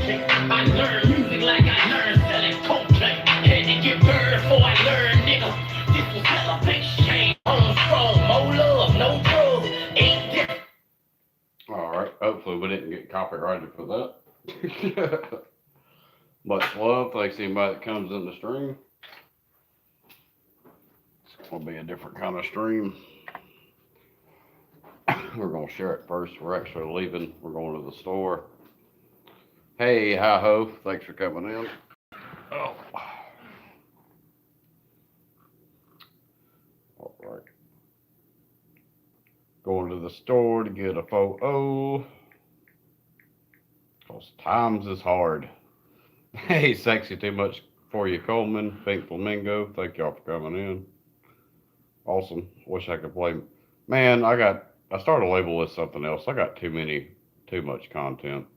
I learned music like I learned selling cocaine. Had to get burned before I learned, nigga. This was celebration. Home strong, more love, no drugs. Ain't different. All right. Hopefully we didn't get copyrighted for that. Much love. Thanks to anybody that comes in the stream. It's gonna be a different kind of stream. We're gonna share it first. We're actually leaving. We're going to the store. Hey, hi ho. Thanks for coming in. Oh. All right. Going to the store to get a photo. Cause times is hard. Hey, sexy too much for you, Coleman. Pink Flamingo. Thank y'all for coming in. Awesome. Wish I could play. Man, I started to label this something else. I got too much content.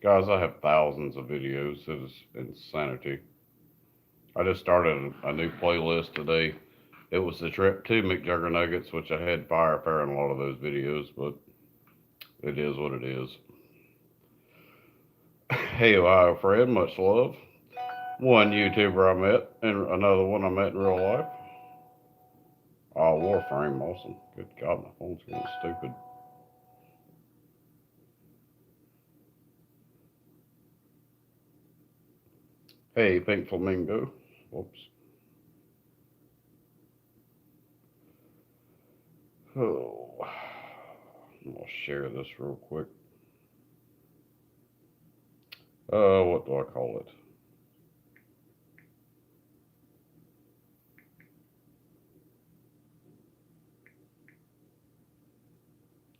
Guys, I have thousands of videos. It is insanity. I just started a new playlist today. It was the trip to McJuggernuggets, which I had fire in a lot of those videos, but it is what it is. Hey, Ohio Fred, much love. One YouTuber I met, and another one I met in real life. Oh, Warframe, awesome. Good God, my phone's getting stupid. Hey, Pink Flamingo. Whoops. Oh, I'm gonna share this real quick. What do I call it?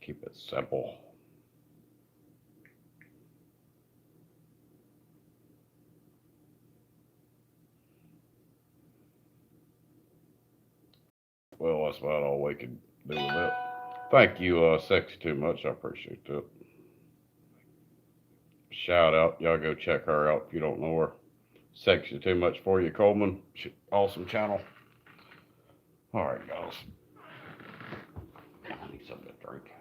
Keep it simple. Well, that's about all we could do with it. Thank you, Sexy Too Much. I appreciate that. Shout out. Y'all go check her out if you don't know her. Sexy Too Much for you, Coleman. Awesome channel. All right, guys. I need something to drink.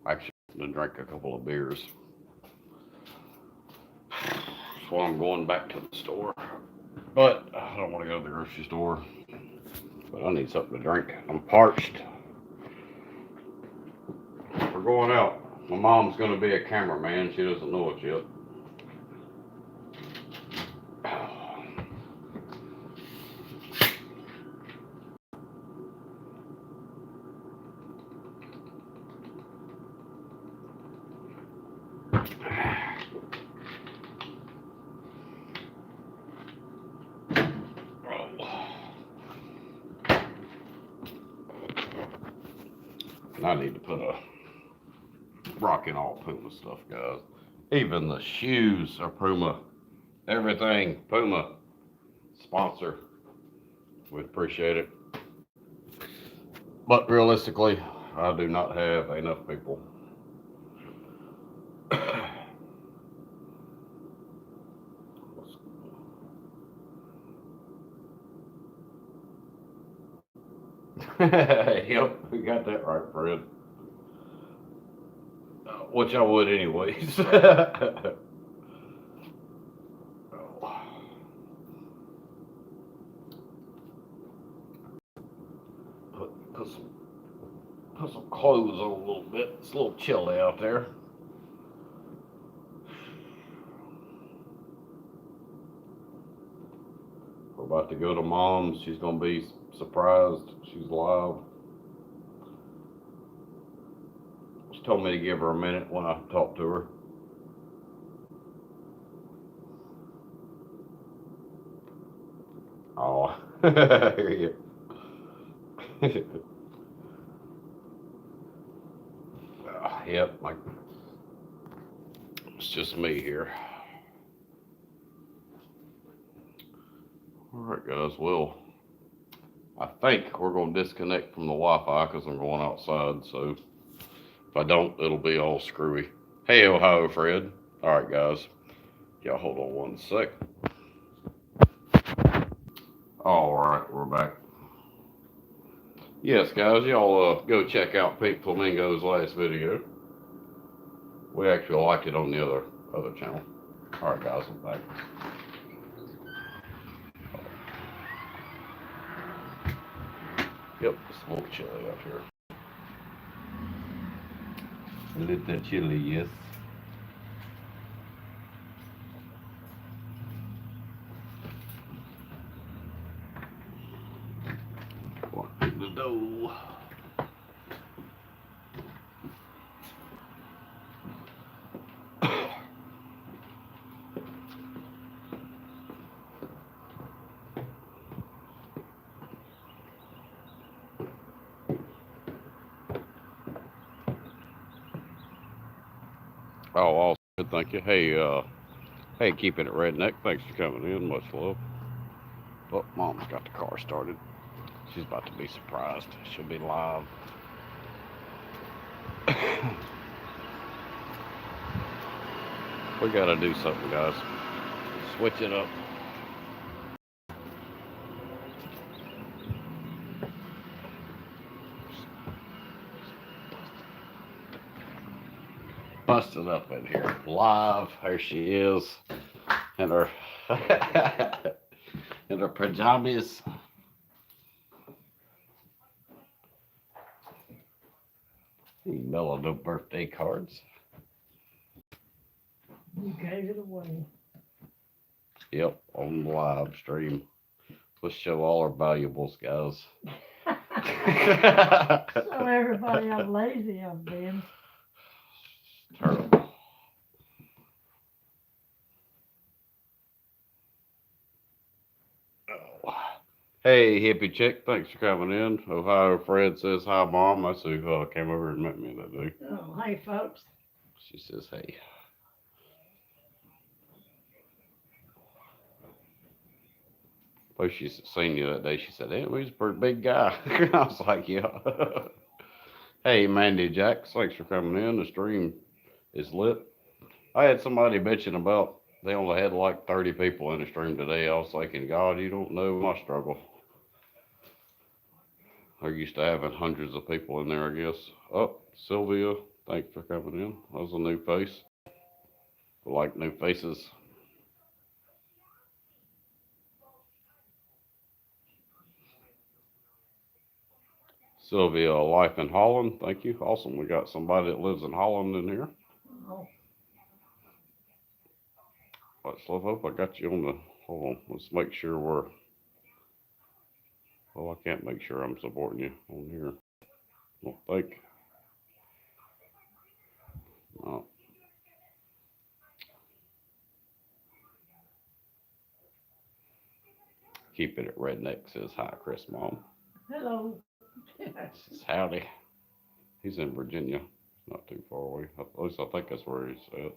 Actually, I'm going to drink a couple of beers. So I'm going back to the store. But I don't want to go to the grocery store. But I need something to drink. I'm parched. We're going out. My mom's going to be a cameraman. She doesn't know it yet. And I need to put a rocking all Puma stuff, guys. Even the shoes are Puma. Everything Puma. Sponsor. We'd appreciate it. But realistically, I do not have enough people. Yep, we got that right, Fred. Which I would anyways. Put some clothes on a little bit. It's a little chilly out there. We're about to go to Mom's. She's gonna be surprised. She's live. She told me to give her a minute when I talk to her. Oh, yep, it's just me here. All right, guys. Well, I think we're going to disconnect from the Wi-Fi because I'm going outside. So if I don't, it'll be all screwy. Hey, Ohio Fred. All right, guys. Y'all hold on one sec. All right, we're back. Yes, guys, y'all go check out Pink Flamingo's last video. We actually liked it on the other channel. All right, guys, I'm back. Yep, it's a little chilly out here. A little chilly, yes. Walk through the door. Oh, all good, thank you. Hey, keeping it redneck. Thanks for coming in. Much love. Oh, Mom's got the car started. She's about to be surprised. She'll be live. We gotta do something, guys. Switch it up. Busted up in here. Live. There she is. In her in her pajamas. Email no birthday cards. You gave it away. Yep, on the live stream. Let's show all our valuables, guys. So everybody how lazy I've been. Terrible. Oh. Hey, hippie chick, thanks for coming in. Ohio Fred says hi, Mom. That's who came over and met me that day. Oh, hey, folks. She says, hey. Oh, she's seen you that day. She said, hey, he's a pretty big guy. I was like, yeah. Hey, Mandy Jack, thanks for coming in. The stream is lit. I had somebody bitching about they only had like 30 people in the stream today. I was thinking, God, you don't know my struggle. They're used to having hundreds of people in there, I guess. Oh, Sylvia, thanks for coming in. That was a new face. I like new faces. Sylvia, life in Holland. Thank you. Awesome. We got somebody that lives in Holland in here. Oh, Let's hope I got you on the. Hold on. Let's make sure we're. Well, I can't make sure I'm supporting you on here. I don't think. No. Keeping it redneck says hi, Chris Mom. hello. Says howdy. He's in Virginia. Not too far away. At least I think that's where he's at.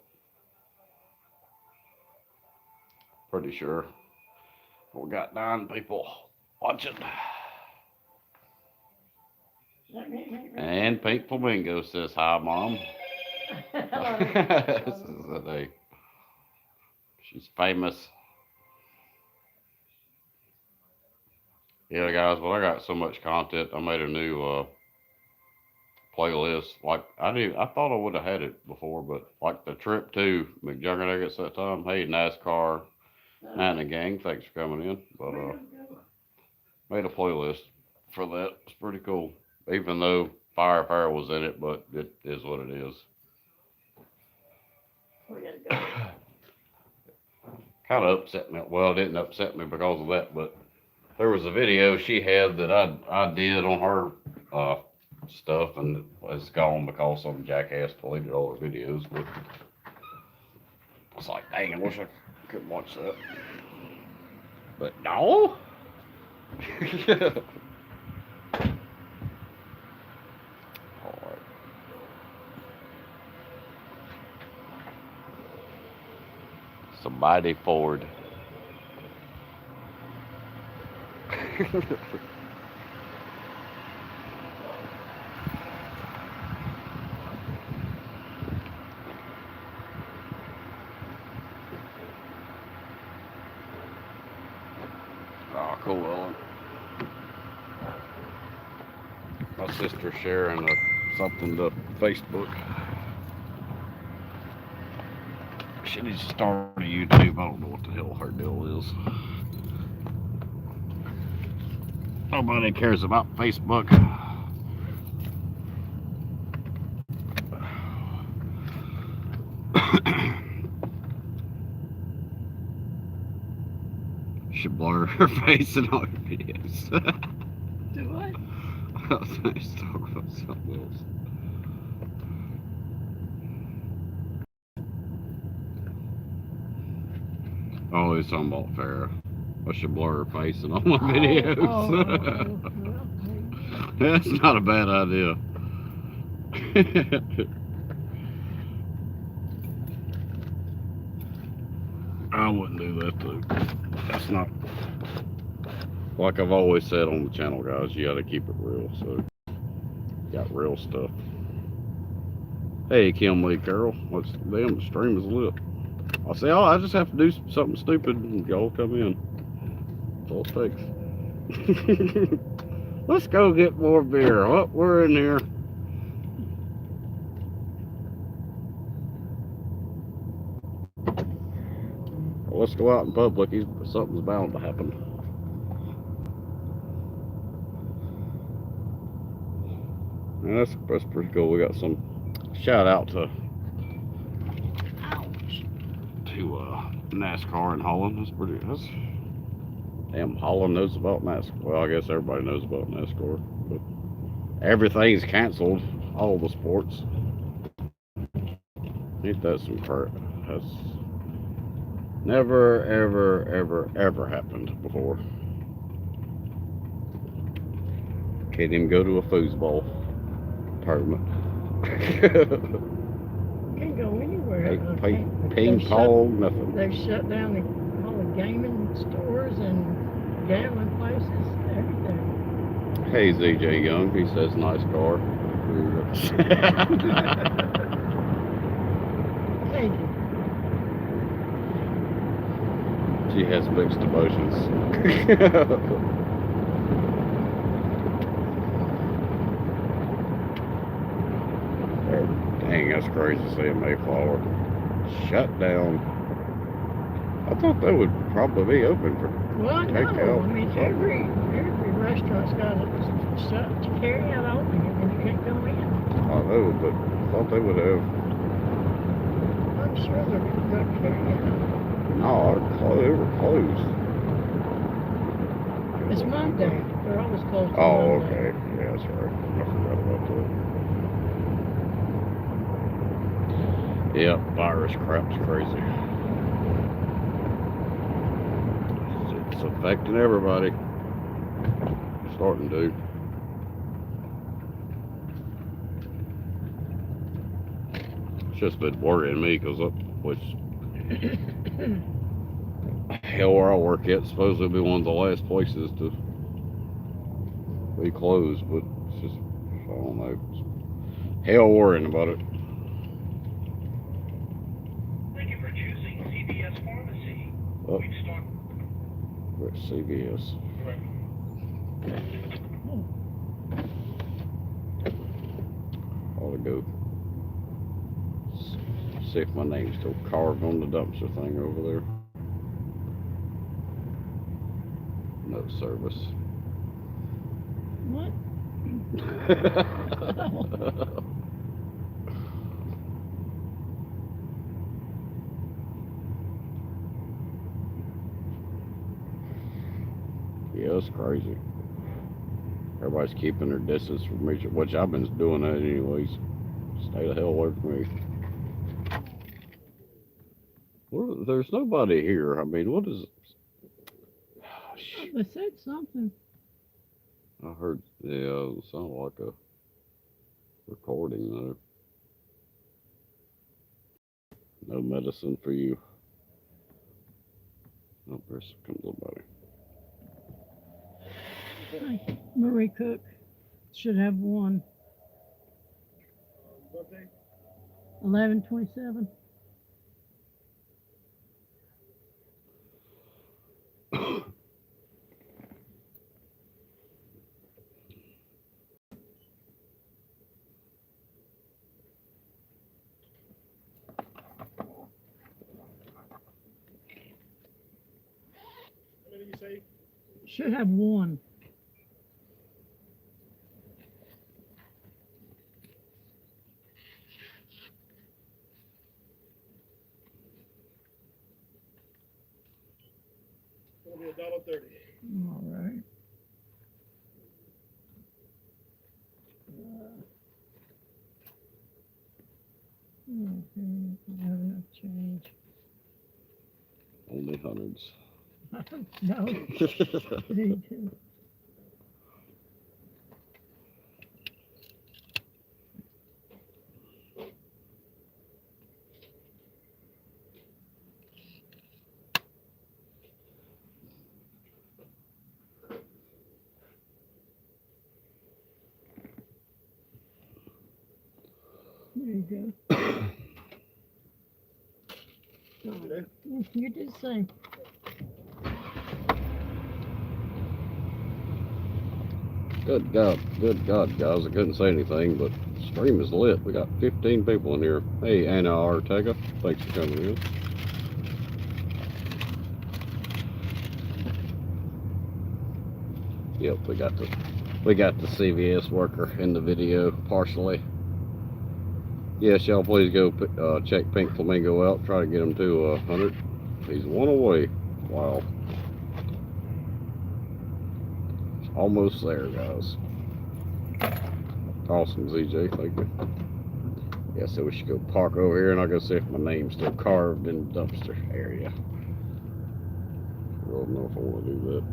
Pretty sure. We got 9 people watching. And Pink Flamingo says hi, Mom. This is a day. She's famous. Yeah, guys, but I got so much content. I made a new playlist. Like I thought I would have had it before, but like the trip to McJuggernuggets that time. Hey, NASCAR, Nine and Gang, thanks for coming in. But made a playlist for that. It's pretty cool. Even though Firepower was in it, but it is what it is. Kind of upset me. Well, it didn't upset me because of that, but there was a video she had that I did on her stuff, and it's gone because some jackass deleted all her videos. But I was like, dang, I wish I could watch that. But no. All right. Somebody Ford. Oh, cool, Ellen. My sister sharing something to Facebook. She needs to start a YouTube. I don't know what the hell her deal is. Nobody cares about Facebook. Should blur her face in all your videos. Do what? I was going to talk about something else. Oh, he's talking about Farrah. I should blur her face in all my videos. Well, That's not a bad idea. I wouldn't do that though. That's not, like I've always said on the channel, guys, you gotta keep it real. So, got real stuff. Hey, Kim Lee Carroll, damn, the stream is lit. I'll say, oh, I just have to do something stupid and y'all come in. That's all it takes. Let's go get more beer. Oh, we're in here. Well, let's go out in public. Something's bound to happen. And that's pretty cool. We got some shout out to NASCAR in Holland. That's damn, Holland knows about NASCAR. Well, I guess everybody knows about NASCAR, but everything's canceled. All the sports. Ain't that some crap? That's never, ever, ever, ever happened before. Can't even go to a foosball tournament. can't go anywhere. Ping pong, nothing. They've shut down all the gaming stores and gambling places, everything. Hey, ZJ Young, he says nice car. Thank you. She has mixed emotions. Dang, that's crazy seeing Mayflower shut down. I thought they would probably be open for Well, no, takeout. I mean, every restaurant's got a shut to carry out open, and you can't go in. I know, but I thought they would have. I'm sure they're going to carry out. No, they were closed. It's Monday. They're always closed on Oh, Monday. okay. Yeah, that's right. I forgot about that. Yep, virus crap's crazy. It's affecting everybody. Starting to. It's just been worrying me because hell, where I work at, supposedly be one of the last places to be closed, but it's just, I don't know. It's hell worrying about it. Thank you for choosing CVS Pharmacy. Oh, We've stocked. we're at CVS. Ought to go see if my name's still carved on the dumpster thing over there. No service. What? Yeah, it's crazy. Everybody's keeping their distance from each other, which I've been doing that anyways. Stay the hell away from me. Well, there's nobody here. I mean, what is... They said something. I heard, yeah, it sounded like a recording though. No medicine for you. Oh, there comes somebody. Hi, Marie Cook should have one. 11/27. say? Should have one. It'll be $1.30. All right. Okay, I have enough change. Only hundreds. No. 32. There you go. Okay. You did the same. Good God, guys! I couldn't say anything, but the stream is lit. We got 15 people in here. Hey, Anna Ortega, thanks for coming in. Yep, we got the CVS worker in the video partially. Yes, y'all please go check Pink Flamingo out. Try to get him to 100. He's one away. Wow. Almost there, guys. Awesome, ZJ. Thank you. Yeah, so we should go park over here, and I'll go see if my name's still carved in the dumpster area. I don't know if I want to do that,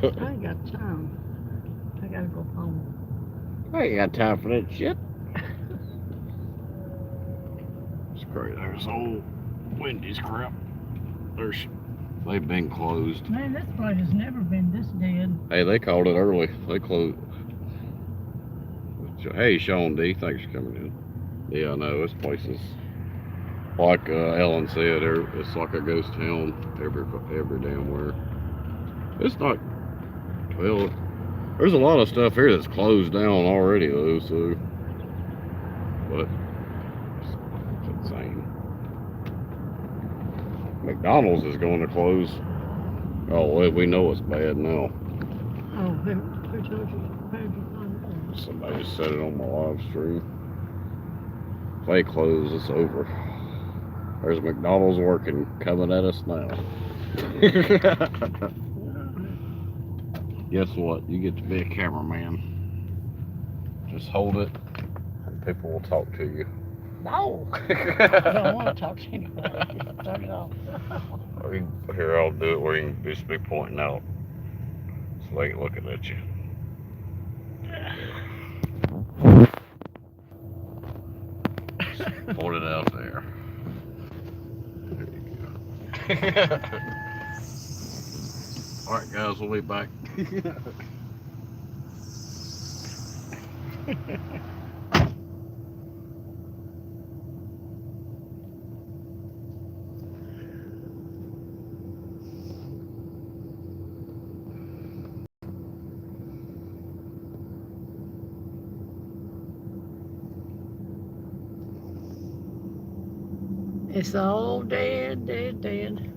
but I ain't got time. I gotta go home. I ain't got time for that shit. It's great. There's old Wendy's crap. They've been closed. Man, this place has never been this dead. Hey, they called it early. They closed. Hey, Sean D, thanks for coming in. Yeah, I know, this place is, like Ellen said, it's like a ghost town every damn where. It's not, well, there's a lot of stuff here that's closed down already though, so, but it's insane. McDonald's is going to close. Oh, well, we know it's bad now. Oh, who told you? How'd you find that? Somebody just said it on my live stream. If they close, it's over. There's McDonald's working, coming at us now. Guess what? You get to be a cameraman. Just hold it, and people will talk to you. No. I don't want to talk to anybody. Just turn it off. Here, I'll do it where you can just be pointing out. So they ain't looking at you. Point it out there. There you go. Alright guys, we'll be back. It's all dead, dead, dead.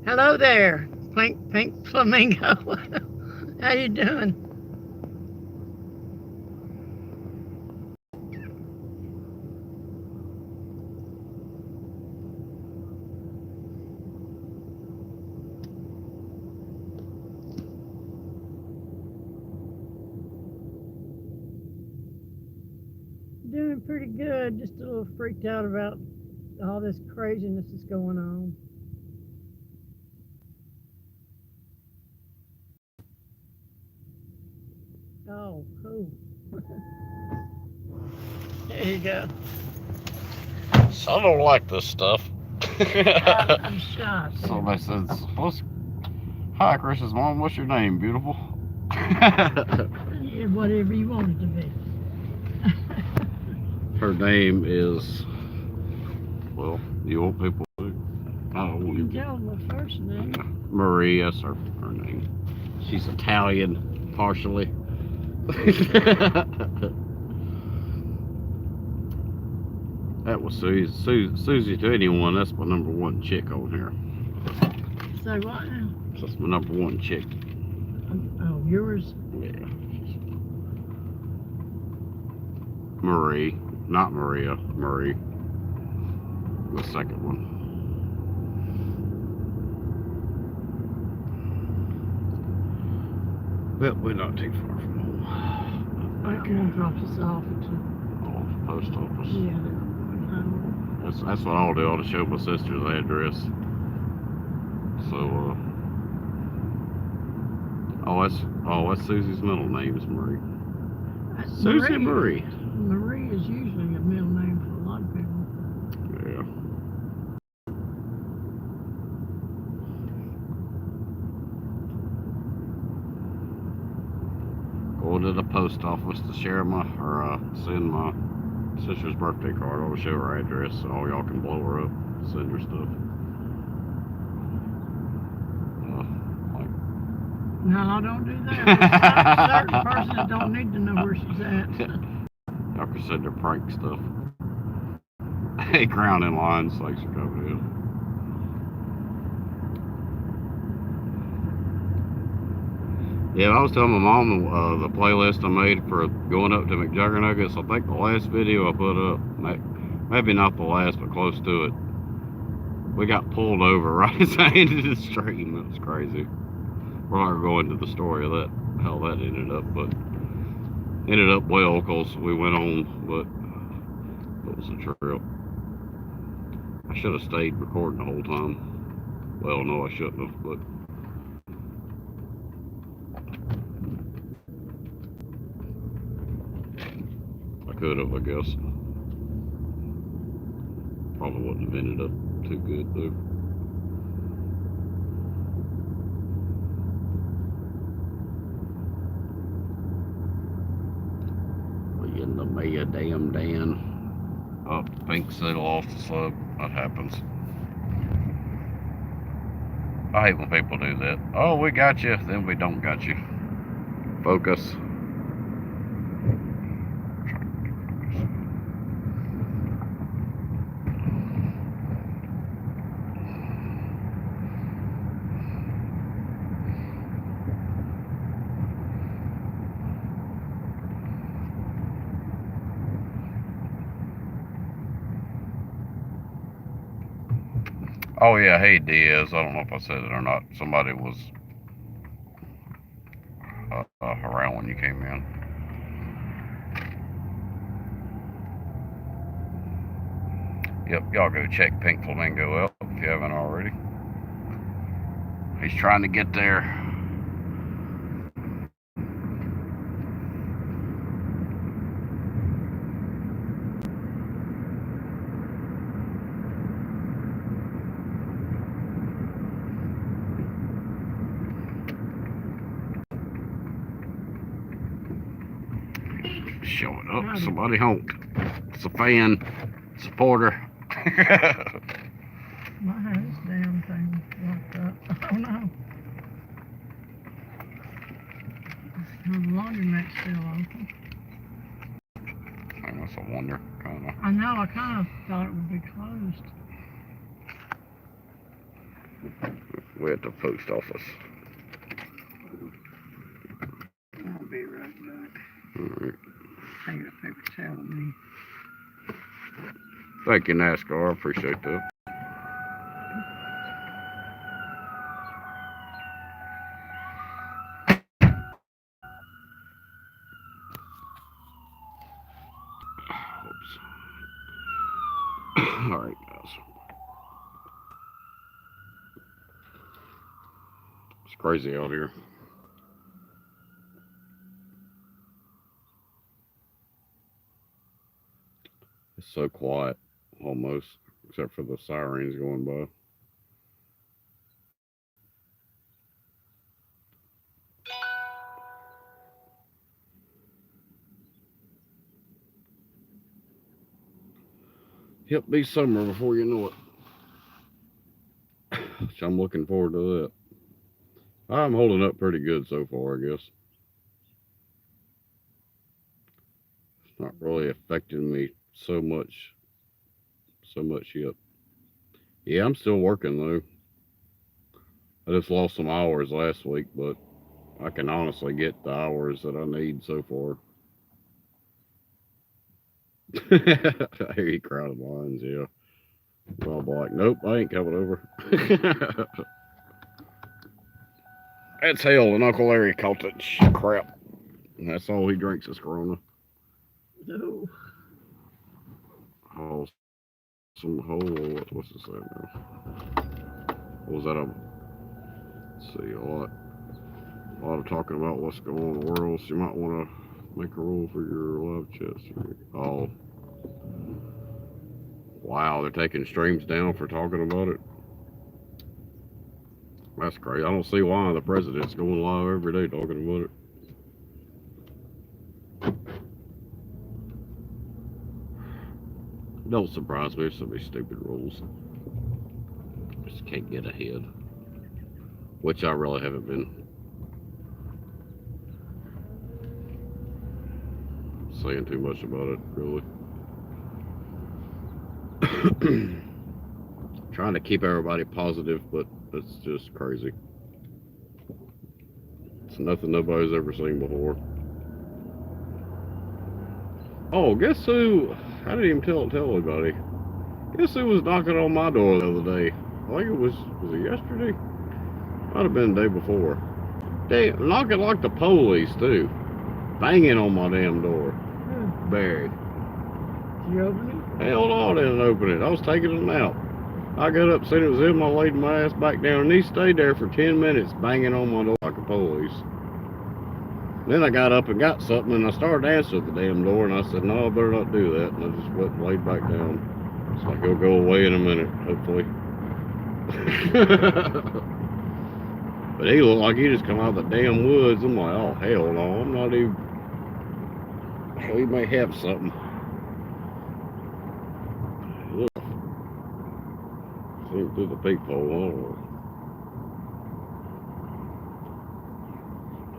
Hello there, Pink Flamingo. How you doing? Doing pretty good, just a little freaked out about all this craziness that's going on. Oh, cool. There you go. So I don't like this stuff. I'm shocked. Somebody says, hi Chris's mom, what's your name, beautiful? Yeah, whatever you want it to be. Her name is, well, you want people to, I don't You want can tell them the first name. Marie, that's her name. She's Italian, partially. That was Susie to anyone. That's my number one chick on here. Say what now? That's my number one chick. Oh, yours? Yeah. Marie, not Maria. Marie. The second one. Well, we're not too far from home. I can drop this off at Oh, post office. yeah. That's what I'll do. I'll just show my sister's address. So, that's Susie's middle name is Marie. Susie Marie. Marie is usually a middle name for a lot of people. Yeah. Going to the post office to share send my sister's birthday card. I'll show her address so all y'all can blow her up, send her stuff. No, don't do that. There's certain person that don't need to know where she's at. Y'all can send her prank stuff. Hey, ground in line, thanks for coming in. Yeah, I was telling my mom the playlist I made for going up to McJuggernuggets. I think the last video I put up, maybe not the last, but close to it, we got pulled over right as I ended the stream. That was crazy. We're not going to go into the story of that, how that ended up, but ended up well because we went on, but it was a trip. I should have stayed recording the whole time. Well, no, I shouldn't have, but I could have, I guess. Probably wouldn't have ended up too good, though. We in the Maya Damn Dan. Oh, pink seal off the sub. That happens. I hate when people do that. Oh, we got you, then we don't got you. Focus. Oh yeah, hey Diaz. I don't know if I said it or not. Somebody was around when you came in. Yep, y'all go check Pink Flamingo out if you haven't already. He's trying to get there. Showing up. Somebody honked. It's a fan. Supporter. My this damn thing locked up. Oh no. The laundromat's still open. I guess I wonder, kinda. I know, I kind of thought it would be closed. We're at the post office. I'll be right back. Alright. Take a paper towel with me. Thank you, NASCAR. I appreciate that. Oops. Alright, guys. It's crazy out here. It's so quiet, almost, except for the sirens going by. Yep, be summer before you know it. So I'm looking forward to that. I'm holding up pretty good so far, I guess. It's not really affecting me so much So much shit. Yeah, I'm still working though. I just lost some hours last week, but I can honestly get the hours that I need so far. I hear you crowded lines, yeah. Well, I'm like, nope, I ain't coming over. That's hell, and Uncle Larry caught that crap. And that's all he drinks is Corona. No. Oh, what's this say now? What was that? Let's see, a lot of talking about what's going on in the world. So you might want to make a rule for your live chats. Oh, wow, they're taking streams down for talking about it. That's crazy. I don't see why the president's going live every day talking about it. Don't surprise me if some of these stupid rules. Just can't get ahead. Which I really haven't been saying too much about it, really. Trying to keep everybody positive, but it's just crazy. It's nothing nobody's ever seen before. Oh, guess who? I didn't even tell anybody. Guess who was knocking on my door the other day? I think was it yesterday? Might have been the day before. They knocking like the police too. Banging on my damn door. Barry. You open it? Hell no, I didn't open it. I was taking a nap. I got up, seen it was him, I laid my ass back down, and he stayed there for 10 minutes banging on my door like the police. Then I got up and got something, and I started answering the damn door, and I said, no, I better not do that, and I just went and laid back down. It's like he'll go away in a minute, hopefully. But he looked like he just come out of the damn woods. I'm like, oh, hell no, I'm not even... He may have something. Look. See him through the peephole, I don't know.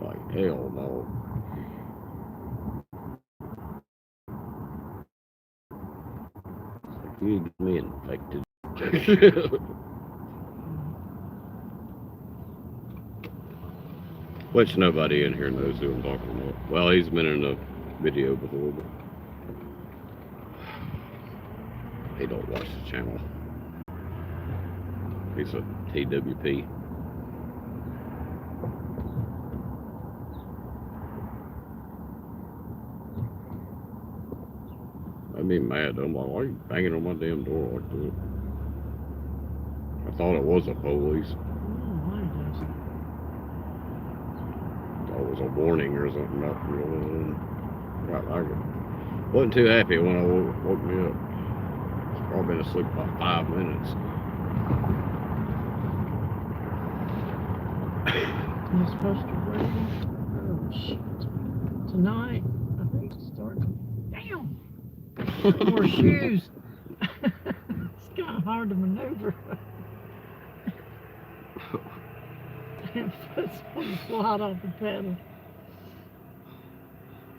Like, hell no. You get me infected. Which nobody in here knows who I'm talking about. Well, he's been in a video before, but he don't watch the channel. He's a TWP. I'd be mad. I'm like, why are you banging on my damn door like that? I thought it was a police. Oh, mine doesn't. Thought it was a warning or something. Not really. I wasn't too happy when I woke me up. I've been asleep about 5 minutes. It's supposed to rain. Oh, shit. Tonight, I think it's starting. Damn! More shoes. It's kind of hard to maneuver. And foot's on the slide off the pedal.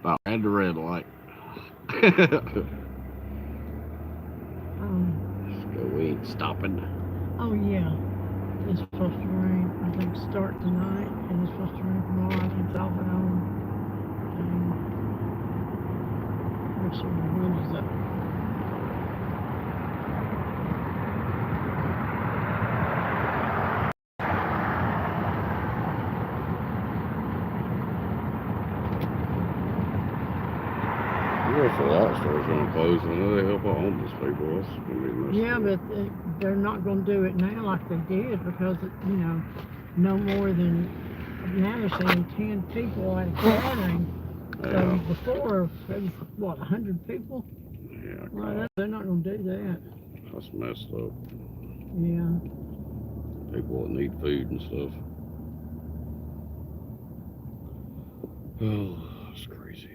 About had the red light. We ain't stopping. Oh yeah, it's supposed to rain. I think start tonight, and it's supposed to rain tomorrow. I think it's off and on. Make sure the wind is up. If the lot store's gonna close, I know they help out homeless people. That's gonna be messed Yeah, up. but they're not going to do it now like they did because, you know, no more than, now they're saying 10 people at a gathering. So Yeah, before, it was, what, 100 people? yeah, Well, they're not going to do that. that's messed up. Yeah. People that need food and stuff. Oh, that's crazy.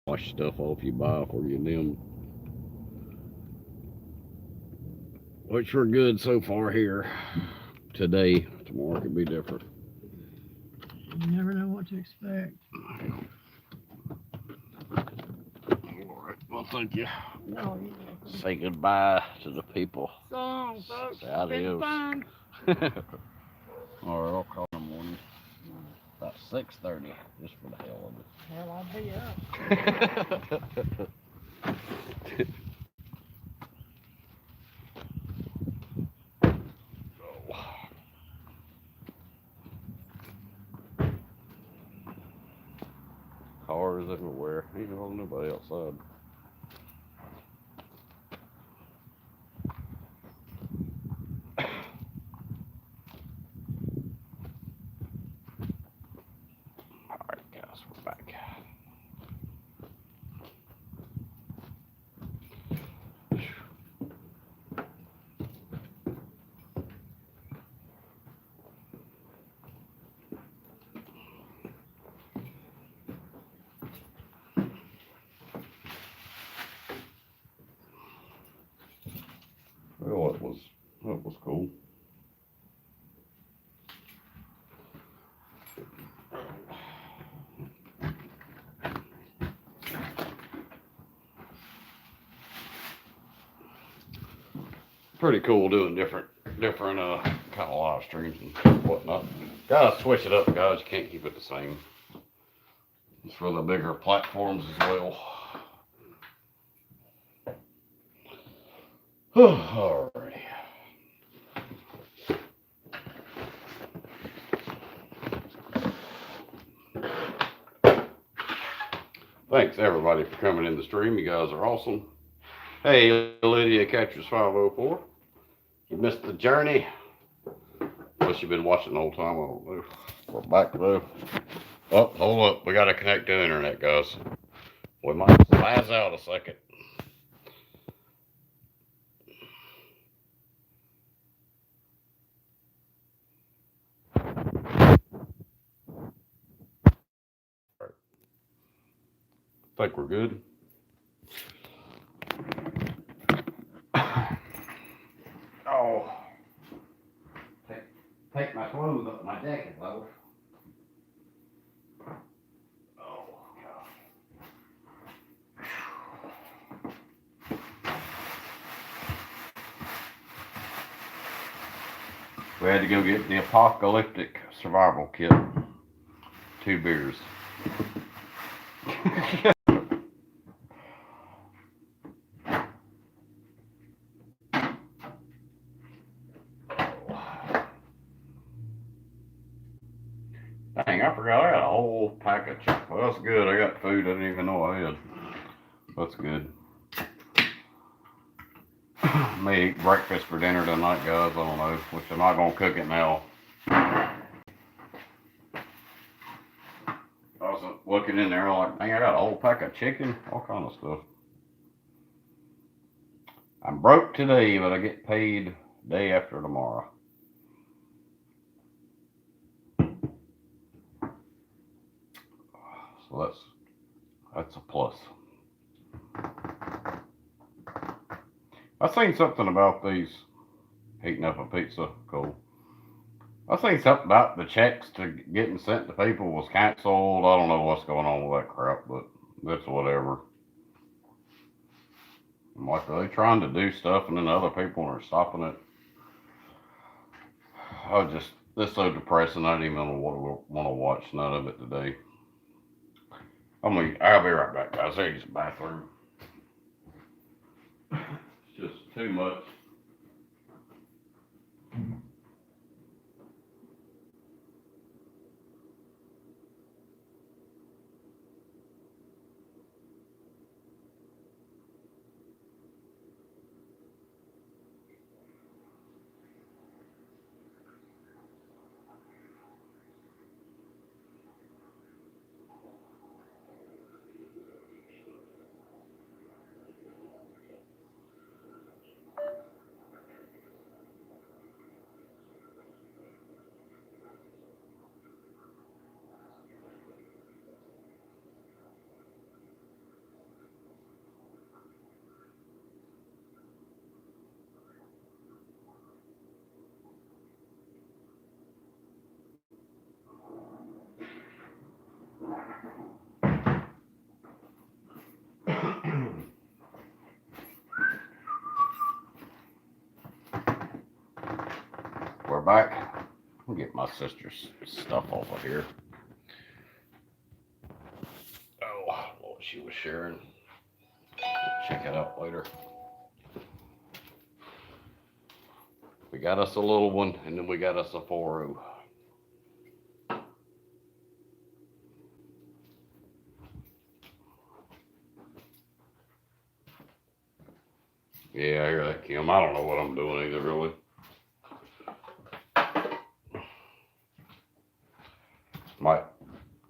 Wash stuff off you buy for you and them. Which we're good so far here. Today, tomorrow could be different. You never know what to expect. All right. Well, thank you. No, you Say goodbye to the people. song, folks. Say It's been adios. fun. All right, I'll call in the morning. About 6:30, just for the hell of it. Hell, I'll be up. Cars everywhere. Ain't nobody outside. All right, guys, we're back. Well, it was cool. Pretty cool doing different kind of live streams and whatnot. Gotta switch it up, guys. You can't keep it the same. It's for the bigger platforms as well. Alrighty. Thanks everybody for coming in the stream. You guys are awesome. Hey, Lydia Catchers 504. You missed the journey. Unless you've been watching the whole time, I don't know. We're back though. Oh, hold up. We gotta connect to the internet, guys. We might spaz out a second. I think we're good. Oh. Take my clothes up, my jacket, though. Oh, God. We had to go get the apocalyptic survival kit. 2 beers. Dang, I forgot I got a whole pack of chocolate. Well, that's good. I got food I didn't even know I had. That's good. May eat breakfast for dinner tonight, guys. I don't know. Which I'm not going to cook it now. I was looking in there like, dang, I got a whole pack of chicken. All kind of stuff. I'm broke today, but I get paid day after tomorrow. So that's a plus. I seen something about these heating up a pizza cold. I seen something about the checks to getting sent to people was canceled. I don't know what's going on with that crap, but that's whatever. I'm like, are they trying to do stuff and then other people are stopping it? It's so depressing. I didn't even want to watch none of it today. I'll be right back, guys. I use the bathroom. It's just too much. back. I'll get my sister's stuff off of here. Oh, what she was sharing. Check it out later. We got us a little one, and then we got us a 4.0. Yeah, I hear that, Kim. I don't know what I'm doing either, really. Might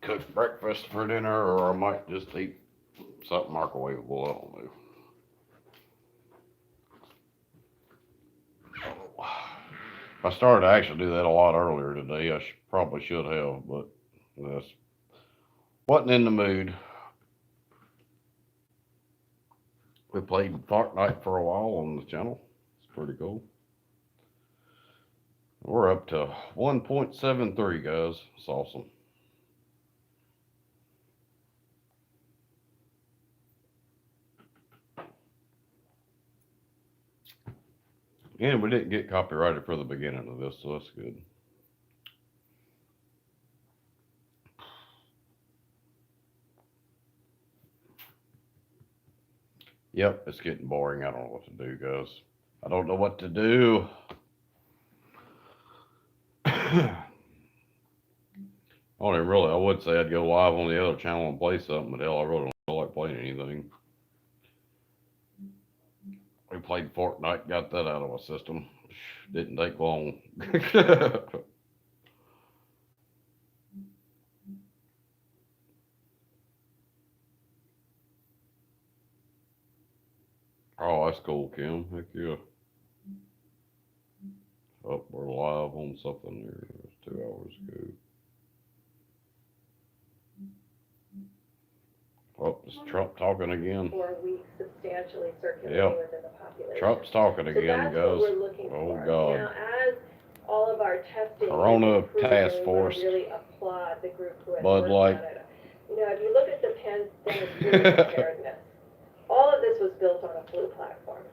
cook breakfast for dinner, or I might just eat something microwavable. I don't know. I started to actually do that a lot earlier today. I probably should have, but just wasn't in the mood. We played Fortnite for a while on the channel. It's pretty cool. We're up to 1.73, guys. It's awesome. And we didn't get copyrighted for the beginning of this, so that's good. Yep, it's getting boring. I don't know what to do, guys. I don't know what to do. Only really, I would say I'd go live on the other channel and play something, but hell, I really don't feel like playing anything. We played Fortnite, got that out of our system. Didn't take long. Oh, that's cool, Kim. Heck yeah. Oh, we're live on something here. It was 2 hours ago. Oh, is Trump talking again? 4 weeks substantially circulating Yep. within the population. Trump's talking So again, that's guys. what we're looking Oh, for. God. Now, as all of our testing Corona is improving, Task we Force. really applaud the group who has Bud worked Light. on it. You know, if you look at the pandemic flu preparedness, all of this was built on a flu platform.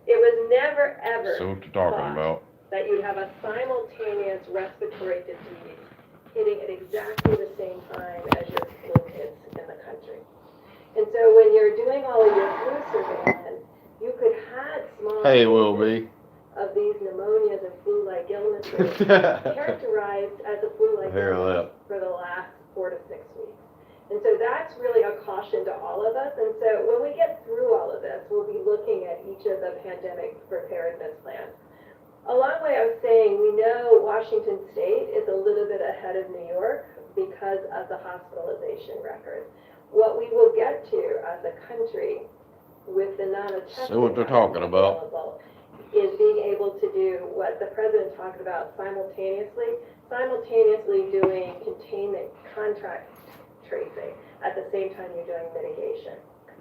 It was never, ever See what you're talking about. that you'd have a simultaneous respiratory disease hitting at exactly the same time as your flu hits in the country. And so when you're doing all of your flu surveillance, you could have small Hey, Will cases be. of these pneumonias and flu-like illnesses characterized as a flu-like Hear illness for the last 4 to 6 weeks. And so that's really a caution to all of us. And so when we get through all of this, we'll be looking at each of the pandemic preparedness plans. A long way of saying, we know Washington State is a little bit ahead of New York because of the hospitalization record. What we will get to as a country with the amount of testing See what they're talking about. available is being able to do what the president talked about simultaneously doing containment contract tracing at the same time you're doing mitigation.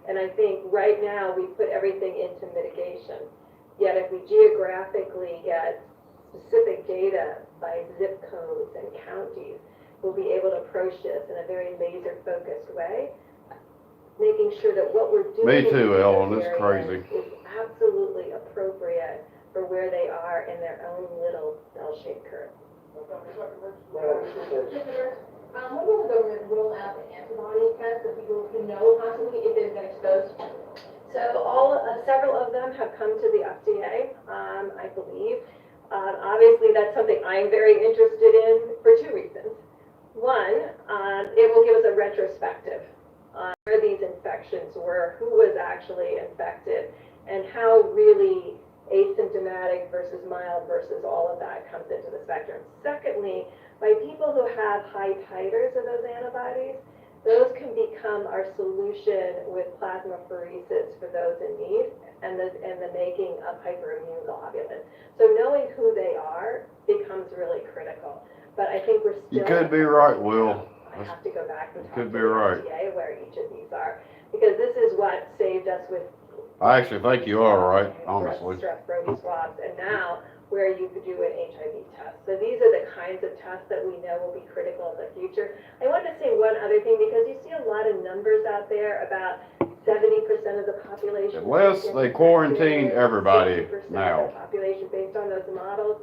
And I think right now we put everything into mitigation. Yet if we geographically get specific data by zip codes and counties, we'll be able to approach this in a very laser-focused way, making sure that what we're doing Me too, in these Ellen. It's areas crazy. is absolutely appropriate for where they are in their own little bell-shaped curve. When will the government roll out the antibody test so people can know possibly if they've been exposed? So several of them have come to the FDA, I believe. Obviously, that's something I'm very interested in for 2 reasons. One, it will give us a retrospective on where these infections were, who was actually infected, and how really asymptomatic versus mild versus all of that comes into the spectrum. Secondly, by people who have high titers of those antibodies, those can become our solution with plasmapheresis for those in need and the making of hyperimmune globulin. So knowing who they are becomes really critical. But I think we're still. You could be right, Will. I have to go back and talk to Could be the right. FDA where each of these are, because this is what saved us with. I actually think you are right, honestly. Strep throat swabs, and now where you could do an HIV test. So these are the kinds of tests that we know will be critical in the future. I wanted to say one other thing, because you see a lot of numbers out there about 70% of the population. Unless they quarantine everybody 60% now. of the population based on those models.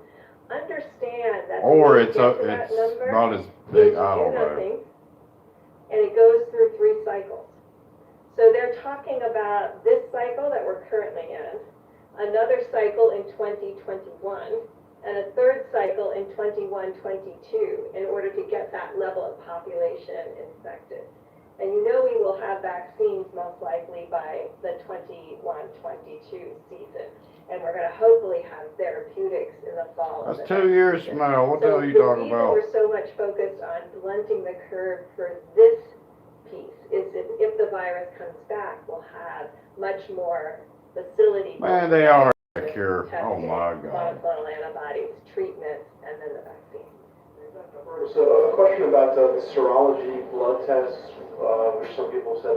understand that the Or way to it's, get to that it's number not as is big, you I do don't know. nothing, and it goes through 3 cycles. So they're talking about this cycle that we're currently in, another cycle in 2021, and a third cycle in 21-22 in order to get that level of population infected. And you know we will have vaccines most likely by the 21-22 season. And we're gonna hopefully have therapeutics in the fall. of That's the 2 next years season. from now. What the So hell are you talking The about? reason we're so much focused on blunting the curve for this piece is that if the virus comes back, we'll have much more facility. Man, they are a cure. Oh testing, my God. monoclonal antibodies, treatments, and then the vaccine. So a question about the serology blood tests, which some people said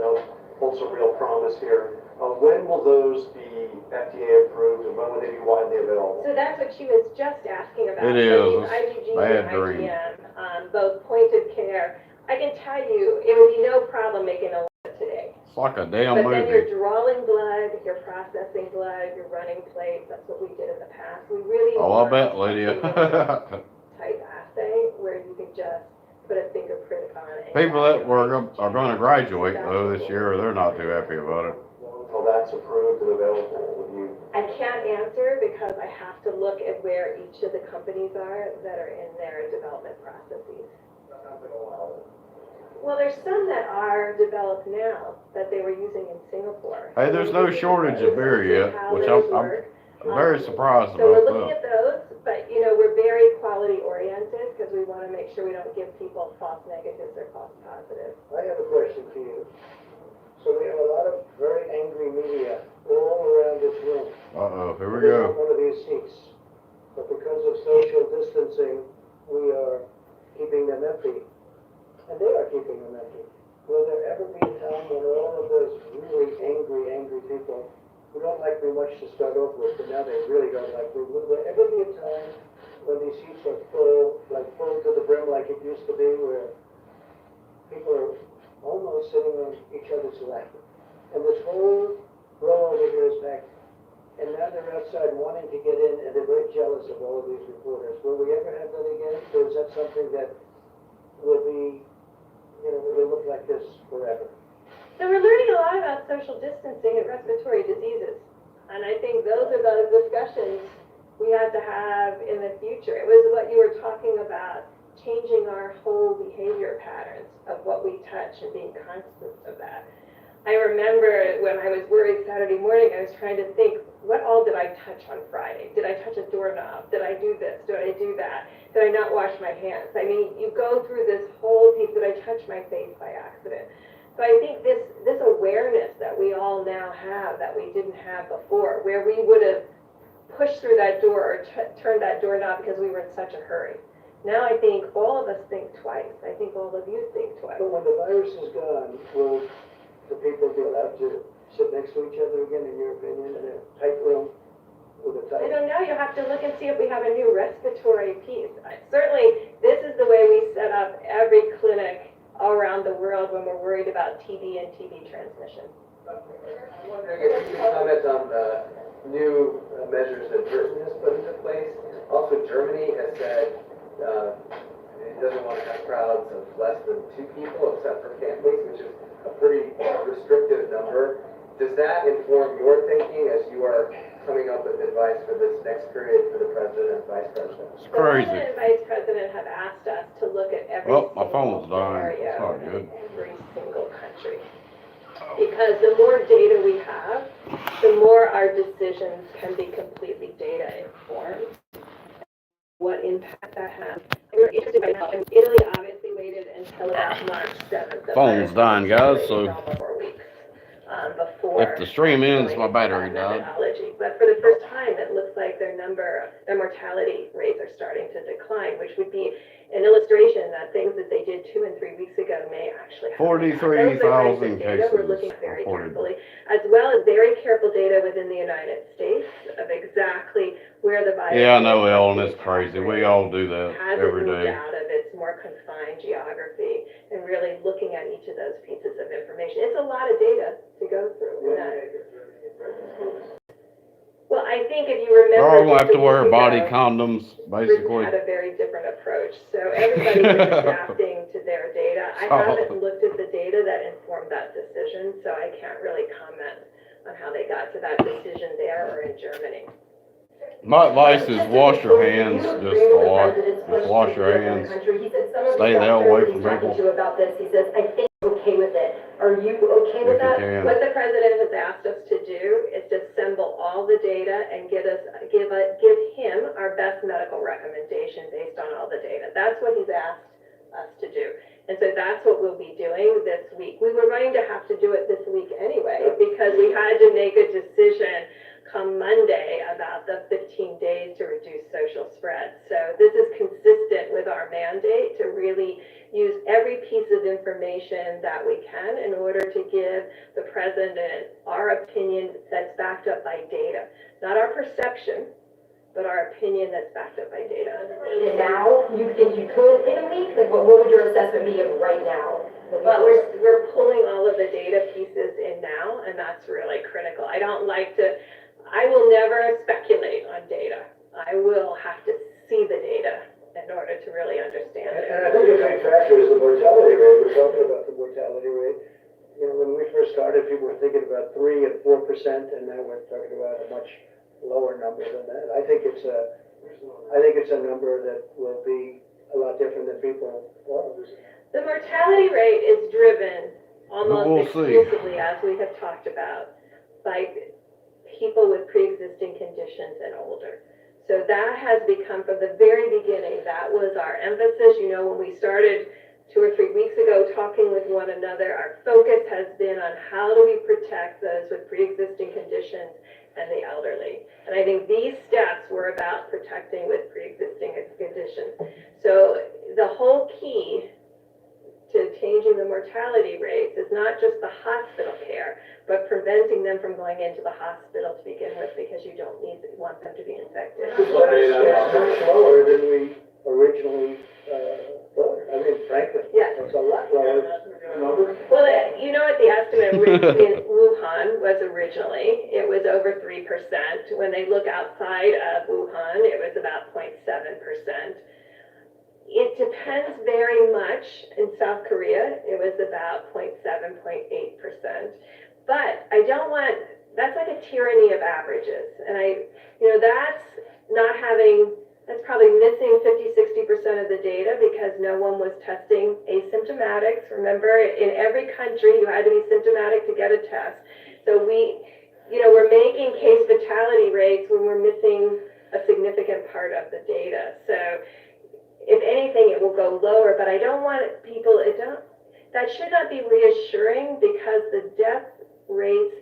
hold some real promise here. When will those be FDA approved and when will they be widely available? So that's what she was just asking about. It So is. these It's IgG bad and dream. IgM, both point of care. I can tell you, it would be no problem making a lot today. It's like a damn But then you're movie. drawing blood, you're processing blood, you're running plates. That's what we did in the past. We really Oh, I want bet, a Lydia. single type assay where you can just put a fingerprint on it. People that are gonna graduate though this year, they're not too happy about it. Until that's approved and available, would you? I can't answer because I have to look at where each of the companies are that are in their development processes. Well, there's some that are developed now that they were using in Singapore. Hey, there's no shortage of beer yet, which I'm very surprised So we're about looking that. at those, but we're very quality oriented because we want to make sure we don't give people false negatives or false positives. I have a question for you. So we have a lot of very angry media all around this room. Uh-oh, here we They want go. one of these seats. But because of social distancing, we are keeping them empty. And they are keeping them empty. Will there ever be a time when all of those really angry people, who don't like me much to start off with, but now they really don't like me, will there ever be a time when these seats are full, like full to the brim like it used to be, where people are almost sitting on each other's lap? And this whole row over here is packed. And now they're outside wanting to get in, and they're very jealous of all of these reporters. Will we ever have that again? Or is that something that will be, will look like this forever? So we're learning a lot about social distancing and respiratory diseases. And I think those are the discussions we have to have in the future. It was what you were talking about, changing our whole behavior patterns of what we touch and being conscious of that. I remember when I was worried Saturday morning, I was trying to think, what all did I touch on Friday? Did I touch a doorknob? Did I do this? Did I do that? Did I not wash my hands? I mean, you go through this whole piece. Did I touch my face by accident? So I think this awareness that we all now have that we didn't have before, where we would have pushed through that door or turned that doorknob because we were in such a hurry. Now I think all of us think twice. I think all of you think twice. But when the virus is gone, will the people be allowed to sit next to each other again, in your opinion, in a tight room with a I tight? don't know. You'll have to look and see if we have a new respiratory piece. Certainly, this is the way we set up every clinic all around the world when we're worried about TB and TB transmission. I'm wondering if you could comment on the new measures that Britain has put into place. Also, Germany has said it doesn't want to have crowds of less than 2 people except for families, which is a pretty restrictive number. Does that inform your thinking as you are coming up with advice for this next period for the president and vice president? It's The president crazy. and vice president have asked us to look at every Well, my single phone's dying. scenario It's not in good. every single country. Because the more data we have, the more our decisions can be completely data informed. What impact that has. We're interested right now. Italy obviously waited until about March 7th. The Phone's virus dying, guys, so almost 4 weeks before. if the stream ends, my going into battery that died. methodology. But for the first time, it looks like their mortality rates are starting to decline, which would be an illustration that things that they did 2 and 3 weeks ago may actually have. 43,000 We're looking cases very reported. carefully, as well as very careful data within the United States of exactly where the virus. Yeah, I know, is, Ellen, what's it's the crazy. impact We rate, all do that has it every moved day. out of its more confined geography, and really looking at each of those pieces of information. It's a lot of data to go through. Well, I think if you remember. They're all gonna have just to a wear week body ago, condoms, Britain basically. had a very different approach, so everybody's been adapting to their data. I Oh. haven't looked at the data that informed that decision, so I can't really comment on how they got to that decision there or in Germany. My advice is wash your hands just a lot. Just wash your hands. He said some of Stay the the hell away doctors from he's talking people. to about this, he says, I think I'm okay with it. Are you okay with If you that? can. What the president has asked us to do is to assemble all the data and give him our best medical recommendation based on all the data. That's what he's asked us to do. And so that's what we'll be doing this week. We were going to have to do it this week anyway, because we had to make a decision come Monday about the 15 days to reduce social spread. So this is consistent with our mandate to really use every piece of information that we can in order to give the president our opinion that's backed up by data. Not our perception, but our opinion that's backed up by data. And now, you think you could in a week? Like, what would your assessment be of right now? But we're pulling all of the data pieces in now, and that's really critical. I will never speculate on data. I will have to see the data in order to really understand it. And I think a big factor is the mortality rate. We're talking about the mortality rate. You know, when we first started, people were thinking about 3 and 4%, and now we're talking about a much lower number than that. I think it's a number that will be a lot different than people thought. The mortality rate is driven We'll almost see. exclusively, as we have talked about, by people with pre-existing conditions and older. So that has become, from the very beginning, that was our emphasis. You know, when we started 2 or 3 weeks ago talking with one another, our focus has been on how do we protect those with pre-existing conditions and the elderly. And I think these steps were about protecting with pre-existing conditions. So the whole key to changing the mortality rates is not just the hospital care, but preventing them from going into the hospital to begin with, because you don't want them to be infected. It's much lower than we originally thought. I mean, frankly, Yes. it's a lot lower number. Well, you know what the estimate in Wuhan was originally? It was over 3%. When they look outside of Wuhan, it was about 0.7%. It depends very much. In South Korea, it was about 0.7, 0.8%. But that's like a tyranny of averages. And that's probably missing 50-60% of the data, because no one was testing asymptomatics. Remember, in every country, you had to be symptomatic to get a test. So we're making case fatality rates when we're missing a significant part of the data. So if anything, it will go lower, but I don't want people, that should not be reassuring, because the death rates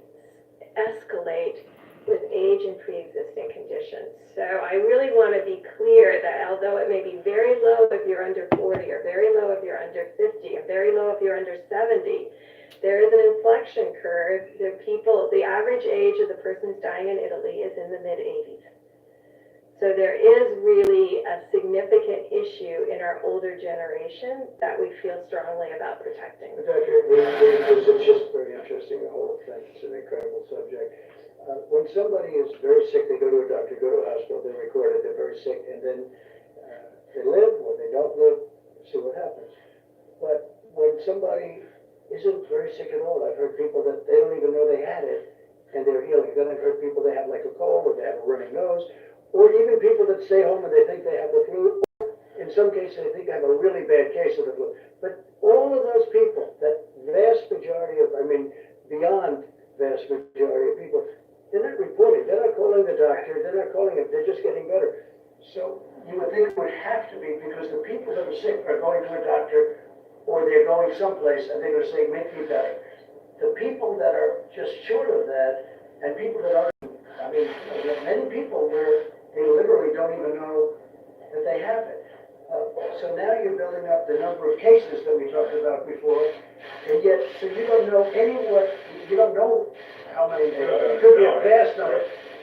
escalate with age and pre-existing conditions. So I really want to be clear that although it may be very low if you're under 40, or very low if you're under 50, or very low if you're under 70, there is an inflection curve. The average age of the person who's dying in Italy is in the mid-80s. So there is really a significant issue in our older generation that we feel strongly about protecting. It's just very interesting, the whole thing. It's an incredible subject. When somebody is very sick, they go to a doctor, go to a hospital, they record it, they're very sick, and then they live or they don't live, see what happens. But when somebody isn't very sick at all, I've heard people that they don't even know they had it, and they're healing. Then I've heard people that have like a cold, or they have a running nose, or even people that stay home and they think they have the flu. In some cases, they think they have a really bad case of the flu. But all of those people, that vast majority of, beyond vast majority of people, they're not reporting. They're not calling the doctor. They're not calling it. They're just getting better. So you would think it would have to be, because the people that are sick are going to a doctor, or they're going someplace and they're going to say, make me better. The people that are just short of that, and people that aren't, many people where they literally don't even know that they have it. So now you're building up the number of cases that we talked about before, and yet, so you don't know you don't know how many, it could be a vast number,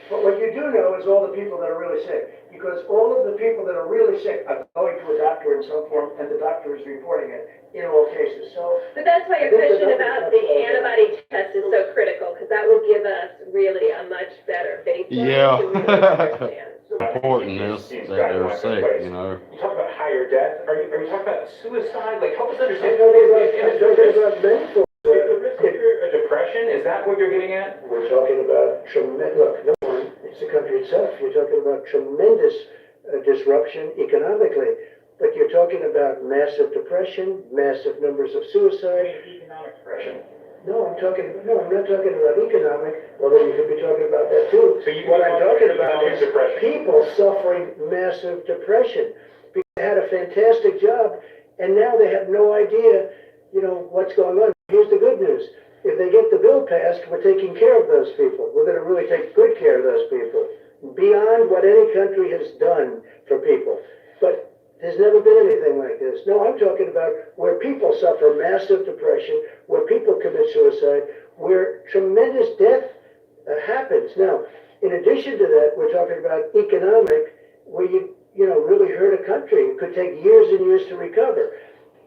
but what you do know is all the people that are really sick, because all of the people that are really sick are going to a doctor. doctor in some form, and the doctor is reporting it in all cases. So But that's why your I think question the about numbers the have to go antibody test is so critical, because that will give us really a much better baseline Yeah. to really understand. Important is that they're sick, you know. You talk about higher death, are you talking about suicide? Like, help us I'm understand. talking about mental. Is the risk of a depression, is that what you're getting at? We're talking about look, no one, it's the country itself. You're talking about tremendous disruption economically, but you're talking about massive depression, massive numbers of suicide. Economic depression. No, I'm not talking about economic, although you could be talking about that too. So you What I'm talking about economic is depression. people suffering massive depression. Because they had a fantastic job, and now they have no idea, what's going on. Here's the good news. If they get the bill passed, we're taking care of those people. We're gonna really take good care of those people, beyond what any country has done for people. But there's never been anything like this. No, I'm talking about where people suffer massive depression, where people commit suicide, where tremendous death happens. Now, in addition to that, we're talking about economic, where you really hurt a country. It could take years and years to recover.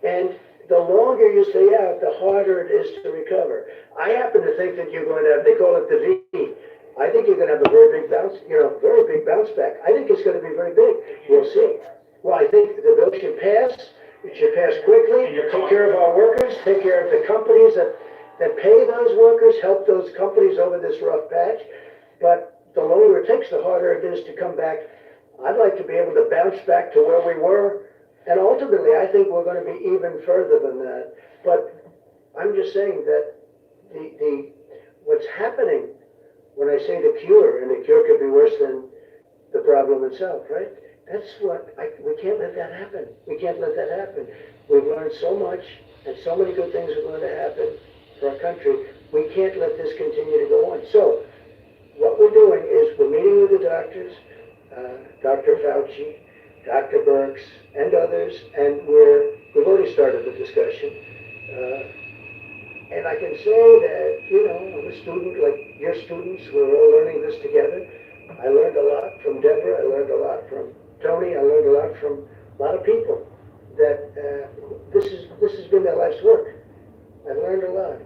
And the longer you stay out, the harder it is to recover. I happen to think that you're going to have, they call it the V. I think you're going to have a very big bounce back. I think it's going to be very big. We'll see. Well, I think the bill should pass. It should pass quickly. Take care of our workers. Take care of the companies that pay those workers. Help those companies over this rough patch. But the longer it takes, the harder it is to come back. I'd like to be able to bounce back to where we were. And ultimately, I think we're going to be even further than that. But I'm just saying that what's happening when I say the cure, and the cure could be worse than the problem itself, right? That's we can't let that happen. We can't let that happen. We've learned so much, and so many good things are going to happen for our country. We can't let this continue to go on. So, what we're doing is we're meeting with the doctors, Dr. Fauci, Dr. Birx, and others, and we've already started the discussion. And I can say that, I'm a student like your students. We're all learning this together. I learned a lot from Deborah. I learned a lot from Tony. I learned a lot from a lot of people. That this has been their life's work. I've learned a lot.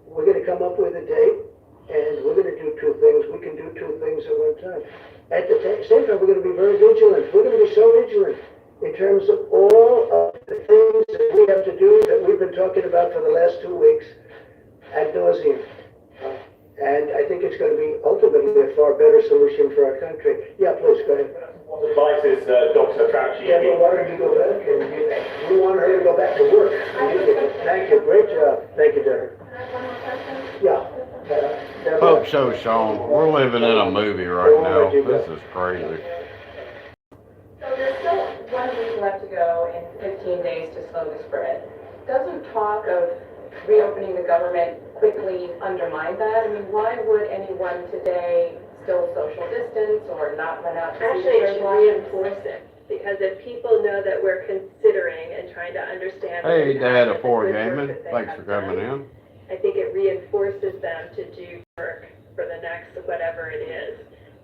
We're going to come up with a date, and we're going to do two things. We can do two things at one time. At the same time, we're going to be very vigilant. We're going to be so vigilant in terms of all of the things that we have to do that we've been talking about for the last 2 weeks ad nauseum. And I think it's going to be ultimately a far better solution for our country. Yeah, please, go ahead. What advice is Dr. Fauci? Yeah, well, why don't you go back? And we want her to go back to work. Thank you. Great job. Thank you, Deborah. Yeah. Hope so, Sean. We're living in a movie right now. This is crazy. So there's still 1 week left to go and 15 days to slow the spread. Doesn't talk of reopening the government quickly undermine that? I mean, why would anyone today still social distance or not run out to see Actually, it their should reinforce it, because if people know that we're considering and trying to understand. Hey, the Dad, impact of Afore the good Gaming. work that they Thanks have for coming done, in. I think it reinforces them to do work for the next, whatever it is,